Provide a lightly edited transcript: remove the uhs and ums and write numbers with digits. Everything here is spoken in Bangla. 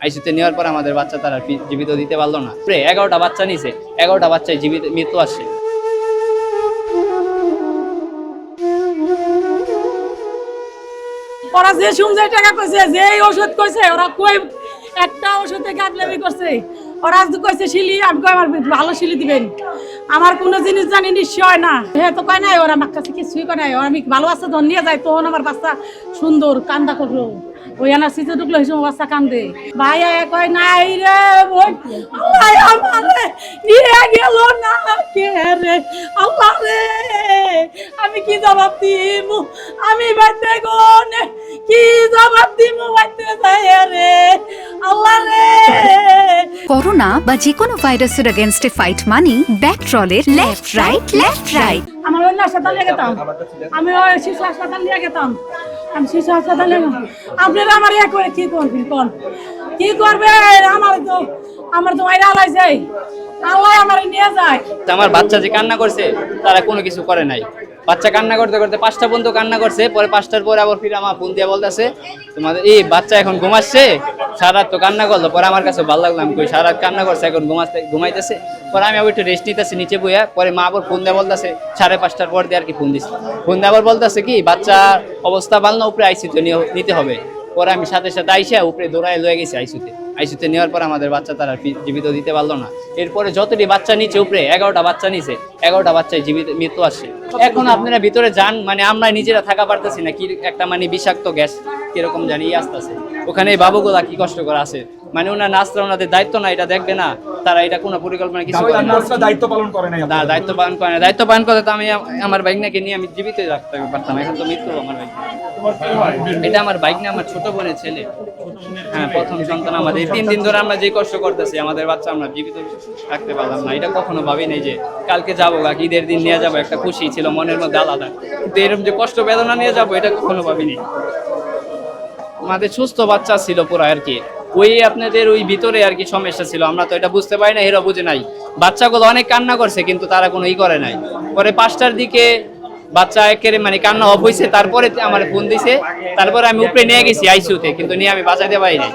আইসিইউতে নেওয়ার পর আমাদের বাচ্চা তারা জীবিত দিতে পারলো না। 11টা বাচ্চা নিছে, 11টা বাচ্চায় জীবিত মৃত্যু আসছে। ওরা যে সুন্দর টাকা কইছে, যে ওষুধ কইছে, ওরা কই একটা ওষুধে গাবলামি করছে। ওরা কইছে শিলি, আমি কই আমার ভালো শিলি দিবেন। আমার কোনো জিনিস জানি নিশ্চয় না, হ্যাঁ তো কয় নাই, ওরা আমার কাছে কিছুই কয় নাই। আমি ভালো বাচ্চা ধর নিয়ে যাই, তখন আমার বাচ্চা সুন্দর কান্দা করলো। ওই আনা সিজে ঢুকলো, হিসেবে বাচ্চা কান্দে। ভাই কয় নাই রে বোন, আল্লাহ আমারে নিয়ে গেল না কে রে, আল্লাহ রে আমি কি জবাব দিব, আমি বাইতে গনে কি জবাব দিব, বাইতে যাই রে আল্লাহ রে। করোনা বা যে কোনো ভাইরাসের এগেইনস্টে ফাইট মানি ব্যাকট্রলের লেফট রাইট। আমার ওই হাসপাতাল নিয়ে গেতাম, আমি ওই শিশু হাসপাতাল নিয়ে গেতাম, আমি শিশু হাসপাতালে। আপনারা আমার ইয়ে করে কি করবেন, কোন কি করবে? আমার তো মাইরা আলাইছে, আল্লাহ আমার নিয়ে যায়। আমার বাচ্চা যে কান্না করছে তারা কোনো কিছু করে নাই। বাচ্চা কান্না করতে করতে 5টা পর্যন্ত কান্না করছে, পরে 5টার পরে আবার ফিরে আমার ফোন দিয়ে বলতেছে তোমাদের এই বাচ্চা এখন ঘুমাচ্ছে, সারা রাত তো কান্না করলো। পরে আমার কাছে ভালো লাগলো, আমি কই সারা রাত কান্না করছে, এখন ঘুমাইতেছে। পরে আমি আবার একটু রেস্ট নিতেছি নিচে বইয়া। পরে মা আবার ফোন দিয়ে বলতেছে 5:30টার পর দিয়ে আর কি ফোন দিচ্ছে। ফোন দিয়ে আবার বলতেছে কি বাচ্চার অবস্থা ভালো না, উপরে আইসিইউতে নিতে হবে। পরে আমি সাথে সাথে আইসা উপরে দৌড়ায় লয়ে গেছি আইসিইউতে নেওয়ার পর আমাদের বাচ্চা তারা জীবিত দিতে পারলো না। এরপরে যতটি বাচ্চা নিচে উপরে 11টা বাচ্চা নিছে, 11টা বাচ্চায় জীবিত মৃত্যু আসছে। এখন আপনারা ভিতরে যান, মানে আমরা নিজেরা থাকা পারতেছি না, কি একটা মানে বিষাক্ত গ্যাস কিরকম জানি আসতেছে। ওখানে বাবুগুলা কি কষ্ট করে আছে, মানে ওনার নার্সরা ওনাদের দায়িত্ব না, এটা দেখবে না তারা, এটা কোনো পরিকল্পনা কিছু করে না, দায়িত্ব পালন করে না। দায়িত্ব পালন করে না। দায়িত্ব পালন করতে তো আমি আমার বাইকনাকে নিয়ে আমি জীবিত রাখতে পারতাম, এখন তো মৃত্যু আমার বাইক। এটা আমার বাইক না, আমার ছোট বোনের ছেলে। হ্যাঁ, প্রথম সন্তান আমাদের। 3 দিন ধরে আমরা যে কষ্ট করতেছি, আমাদের বাচ্চা আমরা জীবিত রাখতে পারলাম না। এটা কখনো ভাবি নাই যে কালকে যাবো গা, ঈদের দিন নিয়ে যাবো, একটা খুশি ছিল মনের মধ্যে আলাদা, কিন্তু এরকম যে কষ্ট বেদনা নিয়ে যাবো এটা কখনো ভাবিনি। আমাদের সুস্থ বাচ্চা ছিল পুরো আর কি, ওই আপনাদের ওই ভিতরে আর কি সমস্যা ছিল, আমরা তো এটা বুঝতে পারি না, এরা বুঝে নাই। বাচ্চাগুলো অনেক কান্না করছে কিন্তু তারা কোনো করে নাই। পরে 5টার দিকে বাচ্চা একেবারে মানে কান্না অফ হয়েছে, তারপরে আমার ফোন দিছে, তারপরে আমি উপরে নিয়ে গেছি আইসিইউতে, কিন্তু নিয়ে আমি বাঁচাইতে পারি নাই।